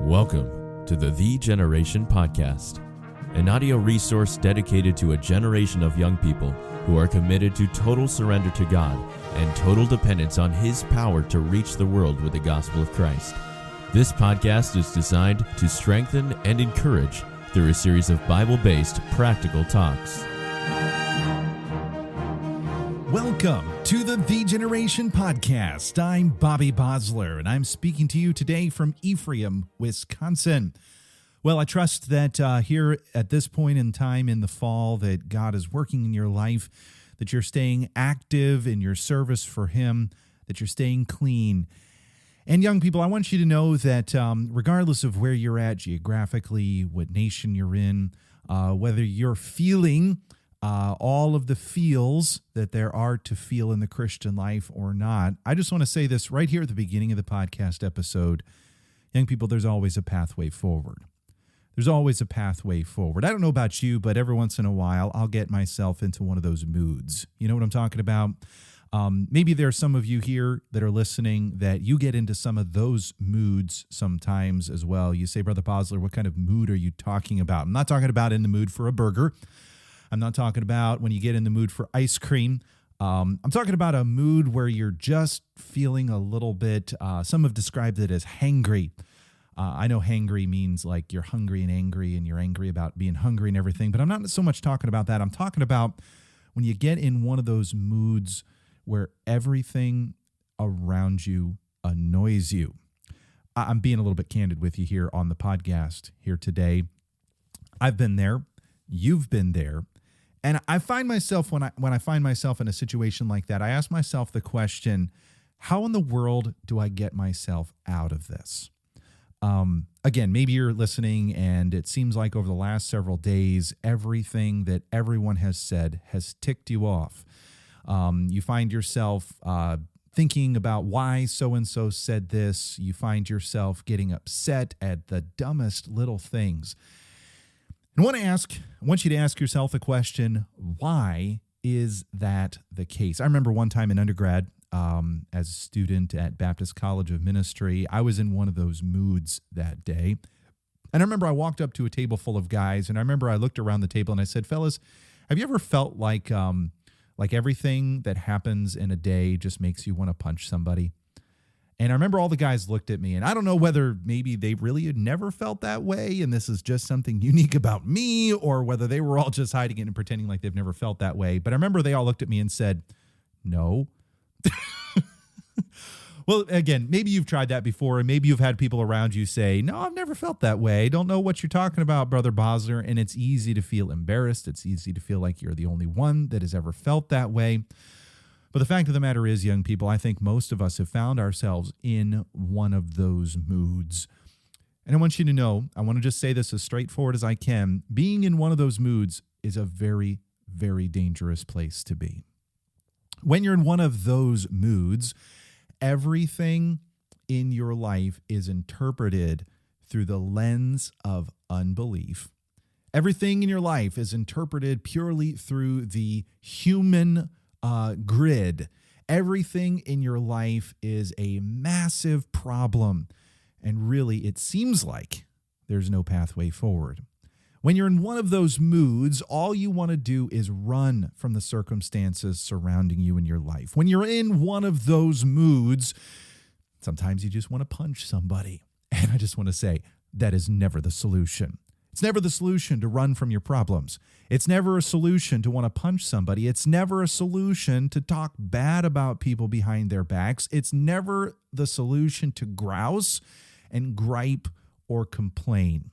Welcome to the Generation Podcast, an audio resource dedicated to a generation of young people who are committed to total surrender to God and total dependence on His power to reach the world with the gospel of Christ. This podcast is designed to strengthen and encourage through a series of Bible-based practical talks. Welcome to the Generation Podcast. I'm Bobby Bosler, and I'm speaking to you today from Ephraim, Wisconsin. Well, I trust that here at this point in time in the fall that God is working in your life, that you're staying active in your service for Him, that you're staying clean. And young people, I want you to know that regardless of where you're at geographically, what nation you're in, whether you're feeling all of the feels that there are to feel in the Christian life or not, I just want to say this right here at the beginning of the podcast episode. Young people, there's always a pathway forward. There's always a pathway forward. I don't know about you, but every once in a while, I'll get myself into one of those moods. You know what I'm talking about? Maybe there are some of you here that are listening that you get into some of those moods sometimes as well. You say, Brother Bosler, what kind of mood are you talking about? I'm not talking about in the mood for a burger. I'm not talking about when you get in the mood for ice cream. I'm talking about a mood where you're just feeling a little bit, some have described it as hangry. I know hangry means like you're hungry and you're angry about being hungry and everything, but I'm not so much talking about that. I'm talking about when you get in one of those moods where everything around you annoys you. I'm being a little bit candid with you here on the podcast here today. I've been there. You've been there. And I find myself, when I find myself in a situation like that, I ask myself the question, how in the world do I get myself out of this? Again, maybe you're listening and it seems like over the last several days, everything that everyone has said has ticked you off. You find yourself thinking about why so-and-so said this. You find yourself getting upset at the dumbest little things. And I want you to ask yourself the question, why is that the case? I remember one time in undergrad, as a student at Baptist College of Ministry, I was in one of those moods that day. And I remember I walked up to a table full of guys, and I remember I looked around the table and I said, fellas, have you ever felt like everything that happens in a day just makes you want to punch somebody? And I remember all the guys looked at me, and I don't know whether maybe they really had never felt that way, and this is just something unique about me, or whether they were all just hiding it and pretending like they've never felt that way. But I remember they all looked at me and said, no. Well, again, maybe you've tried that before, and maybe you've had people around you say, no, I've never felt that way. I don't know what you're talking about, Brother Bosler. And it's easy to feel embarrassed. It's easy to feel like you're the only one that has ever felt that way. But the fact of the matter is, young people, I think most of us have found ourselves in one of those moods. And I want you to know, I want to just say this as straightforward as I can. Being in one of those moods is a very, very dangerous place to be. When you're in one of those moods, everything in your life is interpreted through the lens of unbelief. Everything in your life is interpreted purely through the human grid. Everything in your life is a massive problem, and really it seems like there's no pathway forward. When you're in one of those moods, all you want to do is run from the circumstances surrounding you in your life. When you're in one of those moods, sometimes you just want to punch somebody. And I just want to say, that is never the solution. It's never the solution to run from your problems. It's never a solution to want to punch somebody. It's never a solution to talk bad about people behind their backs. It's never the solution to grouse and gripe or complain.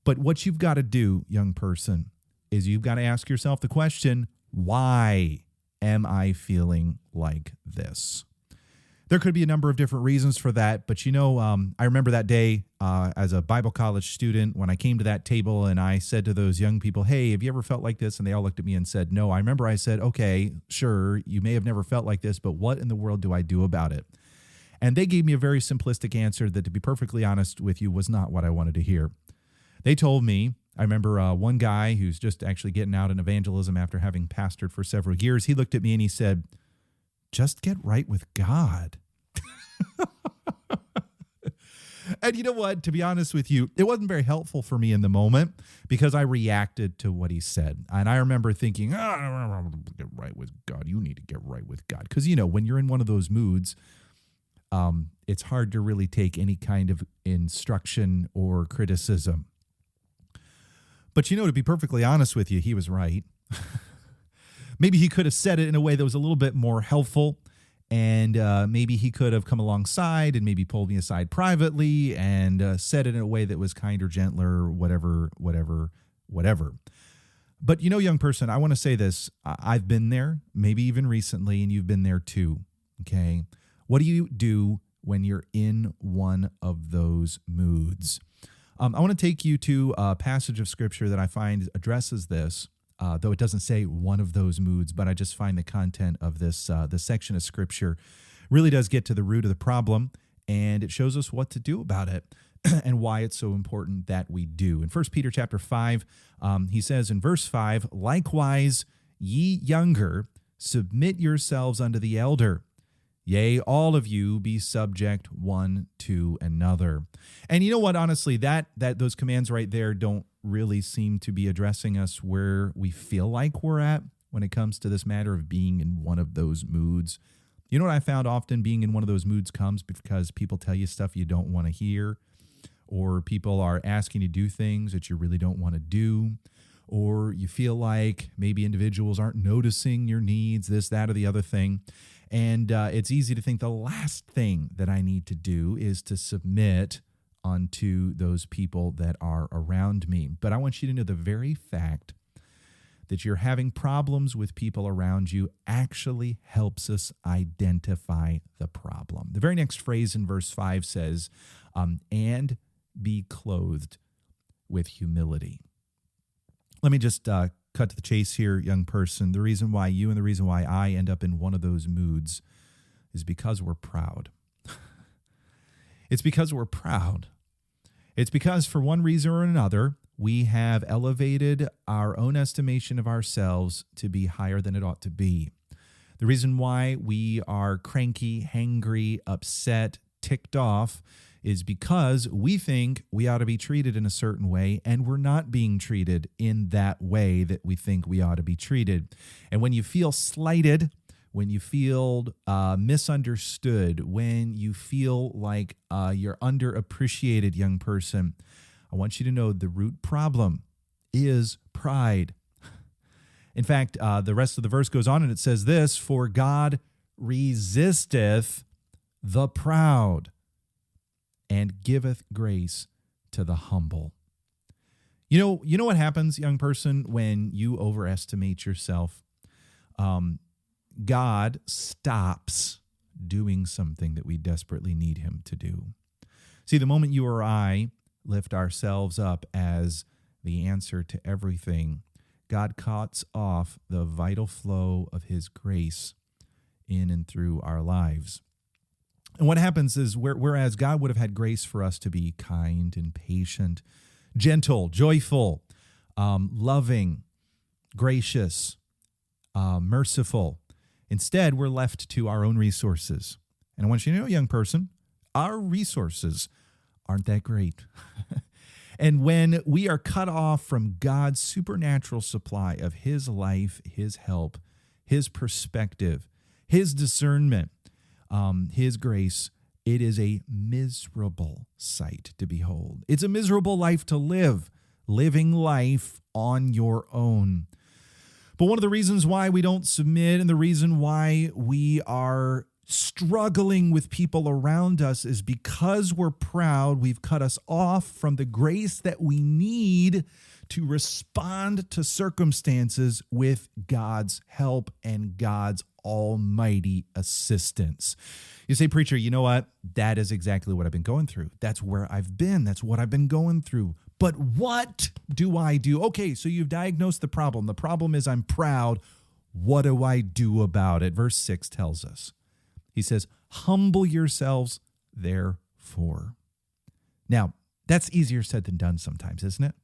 But what you've got to do, young person, is you've got to ask yourself the question, why am I feeling like this? There could be a number of different reasons for that, but I remember that day as a Bible college student when I came to that table and I said to those young people, hey, have you ever felt like this? And they all looked at me and said, no. I remember I said, okay, sure, you may have never felt like this, but what in the world do I do about it? And they gave me a very simplistic answer that, to be perfectly honest with you, was not what I wanted to hear. They told me, I remember one guy who's just actually getting out in evangelism after having pastored for several years. He looked at me and he said, just get right with God. And you know what? To be honest with you, it wasn't very helpful for me in the moment because I reacted to what he said. And I remember thinking, get right with God. You need to get right with God. Because, when you're in one of those moods, it's hard to really take any kind of instruction or criticism. But, to be perfectly honest with you, he was right. Maybe he could have said it in a way that was a little bit more helpful. And maybe he could have come alongside and maybe pulled me aside privately and said it in a way that was kinder, gentler, whatever. But, young person, I want to say this. I've been there, maybe even recently, and you've been there too, okay? What do you do when you're in one of those moods? I want to take you to a passage of Scripture that I find addresses this. Though it doesn't say one of those moods, but I just find the content of this section of Scripture really does get to the root of the problem, and it shows us what to do about it and why it's so important that we do. In 1 Peter chapter 5, he says in verse 5, "Likewise, ye younger, submit yourselves unto the elder. Yea, all of you be subject one to another." And you know what? Honestly, that those commands right there don't really seem to be addressing us where we feel like we're at when it comes to this matter of being in one of those moods. You know what I found often being in one of those moods comes because people tell you stuff you don't want to hear, or people are asking you to do things that you really don't want to do, or you feel like maybe individuals aren't noticing your needs, this, that, or the other thing. And it's easy to think the last thing that I need to do is to submit onto those people that are around me. But I want you to know the very fact that you're having problems with people around you actually helps us identify the problem. The very next phrase in verse 5 says, and be clothed with humility. Let me just cut to the chase here, young person. The reason why you and the reason why I end up in one of those moods is because we're proud. It's because we're proud. It's because for one reason or another, we have elevated our own estimation of ourselves to be higher than it ought to be. The reason why we are cranky, hangry, upset, ticked off is because we think we ought to be treated in a certain way, and we're not being treated in that way that we think we ought to be treated. And when you feel slighted, when you feel misunderstood, when you feel like you're underappreciated, young person, I want you to know the root problem is pride. In fact, the rest of the verse goes on and it says this, "For God resisteth the proud and giveth grace to the humble." You know what happens, young person, when you overestimate yourself? God stops doing something that we desperately need him to do. See, the moment you or I lift ourselves up as the answer to everything, God cuts off the vital flow of his grace in and through our lives. And what happens is, whereas God would have had grace for us to be kind and patient, gentle, joyful, loving, gracious, merciful, instead, we're left to our own resources. And I want you to know, young person, our resources aren't that great. And when we are cut off from God's supernatural supply of his life, his help, his perspective, his discernment, his grace, it is a miserable sight to behold. It's a miserable life to live, living life on your own. But one of the reasons why we don't submit and the reason why we are struggling with people around us is because we're proud. We've cut us off from the grace that we need to respond to circumstances with God's help and God's almighty assistance. You say, preacher, you know what? That is exactly what I've been going through. That's where I've been. That's what I've been going through. But what do I do? Okay, so you've diagnosed the problem. The problem is I'm proud. What do I do about it? Verse 6 tells us. He says, humble yourselves, therefore. Now, that's easier said than done sometimes, isn't it?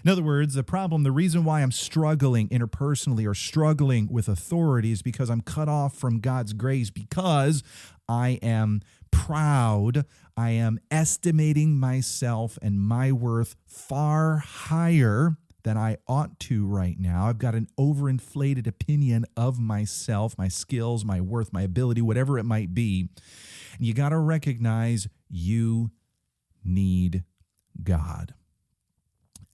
In other words, the reason why I'm struggling interpersonally or struggling with authority is because I'm cut off from God's grace, because I am proud. I am estimating myself and my worth far higher than I ought to right now. I've got an overinflated opinion of myself, my skills, my worth, my ability, whatever it might be. And you got to recognize you need God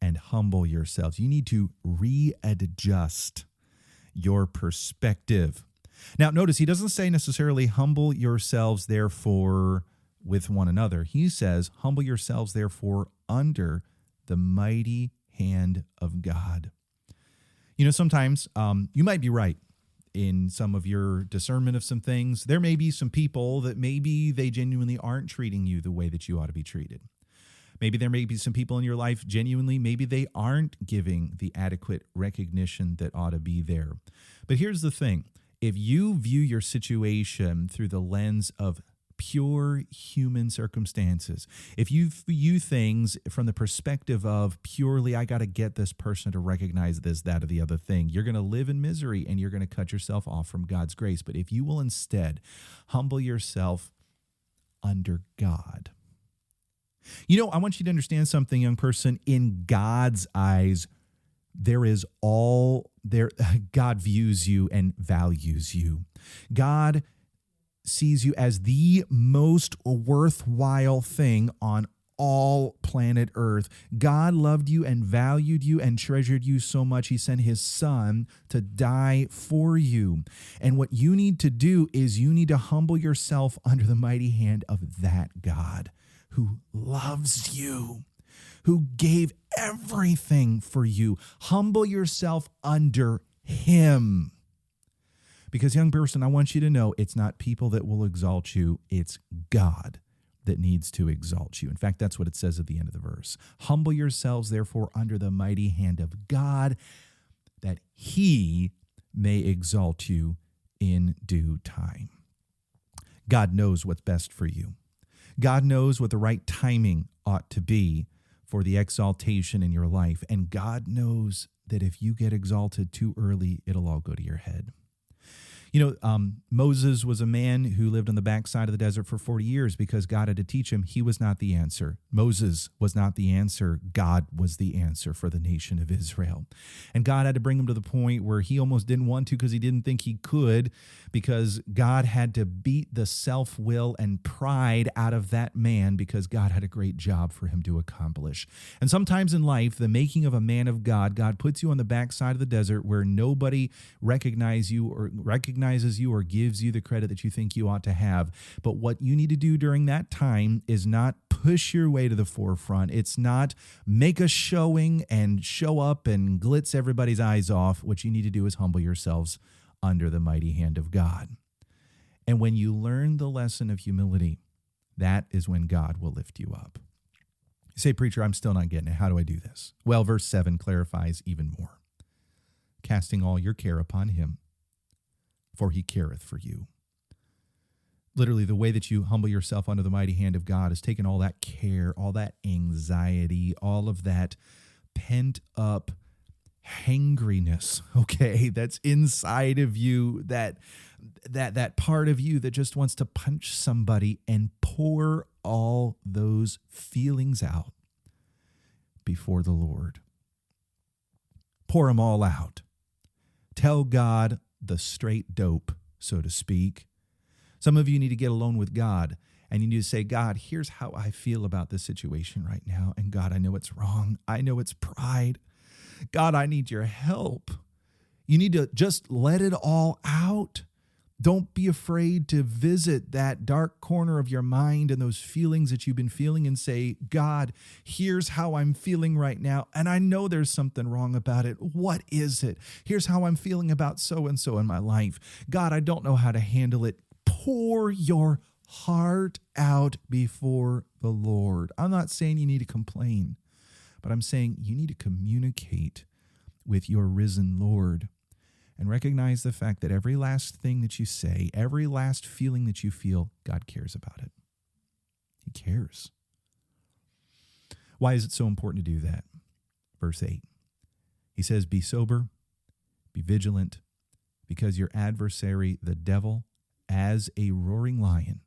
and humble yourselves. You need to readjust your perspective. Now, notice he doesn't say necessarily humble yourselves, therefore, with one another. He says, humble yourselves, therefore, under the mighty hand of God. You know, sometimes you might be right in some of your discernment of some things. There may be some people that maybe they genuinely aren't treating you the way that you ought to be treated. Maybe there may be some people in your life, genuinely, maybe they aren't giving the adequate recognition that ought to be there. But here's the thing. If you view your situation through the lens of pure human circumstances, if you view things from the perspective of purely, I got to get this person to recognize this, that, or the other thing, you're going to live in misery and you're going to cut yourself off from God's grace. But if you will instead humble yourself under God, you know, I want you to understand something, young person. In God's eyes, God views you and values you. God sees you as the most worthwhile thing on all planet Earth. God loved you and valued you and treasured you so much, he sent his son to die for you. And what you need to do is you need to humble yourself under the mighty hand of that God who loves you, who gave everything for you. Humble yourself under him. Because, young person, I want you to know it's not people that will exalt you, it's God that needs to exalt you. In fact, that's what it says at the end of the verse. Humble yourselves, therefore, under the mighty hand of God, that he may exalt you in due time. God knows what's best for you. God knows what the right timing ought to be for the exaltation in your life. And God knows that if you get exalted too early, it'll all go to your head. You know, Moses was a man who lived on the backside of the desert for 40 years because God had to teach him he was not the answer. Moses was not the answer. God was the answer for the nation of Israel. And God had to bring him to the point where he almost didn't want to because he didn't think he could, because God had to beat the self-will and pride out of that man because God had a great job for him to accomplish. And sometimes in life, the making of a man of God, God puts you on the backside of the desert where nobody recognizes you or gives you the credit that you think you ought to have. But what you need to do during that time is not push your way to the forefront. It's not make a showing and show up and glitz everybody's eyes off. What you need to do is humble yourselves under the mighty hand of God. And when you learn the lesson of humility, that is when God will lift you up. You say, preacher, I'm still not getting it. How do I do this? Well, verse 7 clarifies even more. Casting all your care upon him, for he careth for you. Literally, the way that you humble yourself under the mighty hand of God is taking all that care, all that anxiety, all of that pent up hangriness, okay, that's inside of you, that part of you that just wants to punch somebody, and pour all those feelings out before the Lord. Pour them all out. Tell God the straight dope, so to speak. Some of you need to get alone with God, and you need to say, God, here's how I feel about this situation right now. And God, I know it's wrong. I know it's pride. God, I need your help. You need to just let it all out. Don't be afraid to visit that dark corner of your mind and those feelings that you've been feeling and say, God, here's how I'm feeling right now. And I know there's something wrong about it. What is it? Here's how I'm feeling about so-and-so in my life. God, I don't know how to handle it. Pour your heart out before the Lord. I'm not saying you need to complain, but I'm saying you need to communicate with your risen Lord. And recognize the fact that every last thing that you say, every last feeling that you feel, God cares about it. He cares. Why is it so important to do that? Verse 8. He says, "Be sober, be vigilant, because your adversary, the devil, as a roaring lion,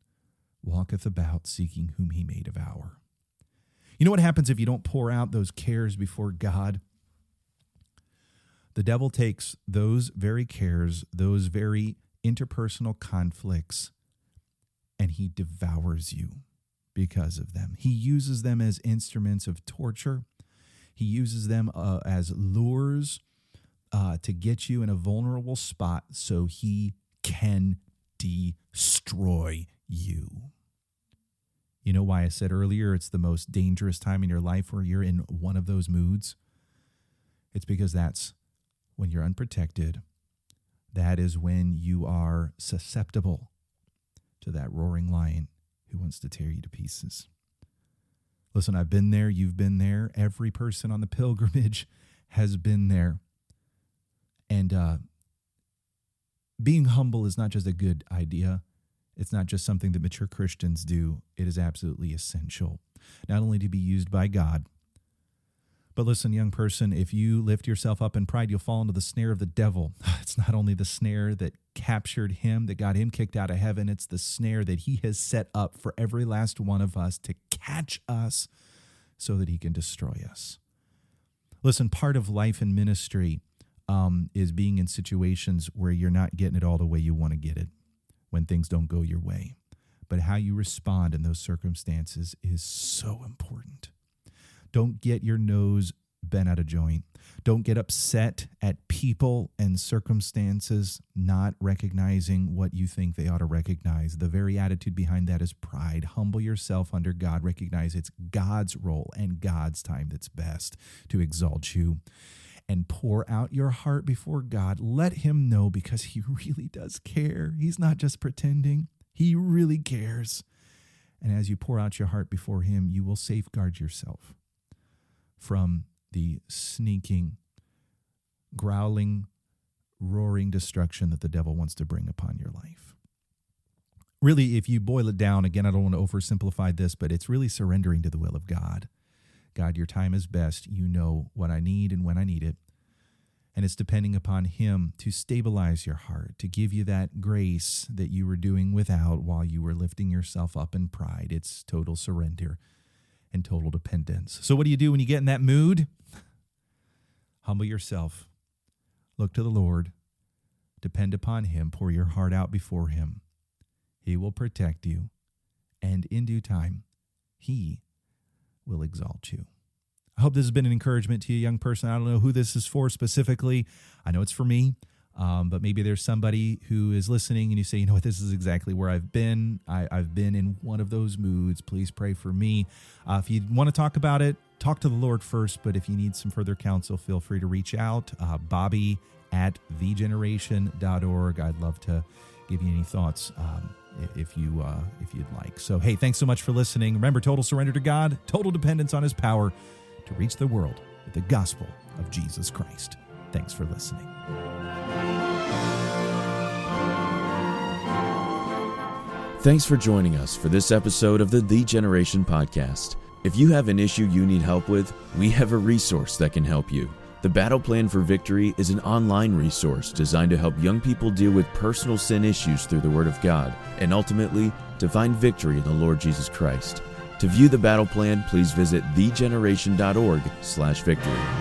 walketh about seeking whom he may devour." You know what happens if you don't pour out those cares before God? The devil takes those very cares, those very interpersonal conflicts, and he devours you because of them. He uses them as instruments of torture. He uses them as lures to get you in a vulnerable spot so he can destroy you. You know why I said earlier it's the most dangerous time in your life where you're in one of those moods? It's because that's when you're unprotected. That is when you are susceptible to that roaring lion who wants to tear you to pieces. Listen, I've been there. You've been there. Every person on the pilgrimage has been there. And being humble is not just a good idea. It's not just something that mature Christians do. It is absolutely essential, not only to be used by God, but listen, young person, if you lift yourself up in pride, you'll fall into the snare of the devil. It's not only the snare that captured him, that got him kicked out of heaven. It's the snare that he has set up for every last one of us to catch us so that he can destroy us. Listen, part of life and ministry is being in situations where you're not getting it all the way you want to get it, when things don't go your way. But how you respond in those circumstances is so important. Don't get your nose bent out of joint. Don't get upset at people and circumstances not recognizing what you think they ought to recognize. The very attitude behind that is pride. Humble yourself under God. Recognize it's God's role and God's time that's best to exalt you. And pour out your heart before God. Let him know, because he really does care. He's not just pretending. He really cares. And as you pour out your heart before him, you will safeguard yourself from the sneaking, growling, roaring destruction that the devil wants to bring upon your life. Really, if you boil it down, again, I don't want to oversimplify this, but it's really surrendering to the will of God. God, your time is best. You know what I need and when I need it. And it's depending upon him to stabilize your heart, to give you that grace that you were doing without while you were lifting yourself up in pride. It's total surrender and total dependence. So what do you do when you get in that mood? Humble yourself. Look to the Lord. Depend upon him. Pour your heart out before him. He will protect you. And in due time, he will exalt you. I hope this has been an encouragement to you, young person. I don't know who this is for specifically. I know it's for me, but maybe there's somebody who is listening and you say, you know what, this is exactly where I've been. I've been in one of those moods. Please pray for me. If you want to talk about it, talk to the Lord first. But if you need some further counsel, feel free to reach out. Bobby@thegeneration.org. I'd love to give you any thoughts if you'd like. So, hey, thanks so much for listening. Remember, total surrender to God, total dependence on his power to reach the world with the gospel of Jesus Christ. Thanks for listening. Thanks for joining us for this episode of the Generation Podcast. If you have an issue you need help with, we have a resource that can help you. The Battle Plan for Victory is an online resource designed to help young people deal with personal sin issues through the Word of God, and ultimately to find victory in the Lord Jesus Christ. To view the battle plan, please visit thegeneration.org/victory.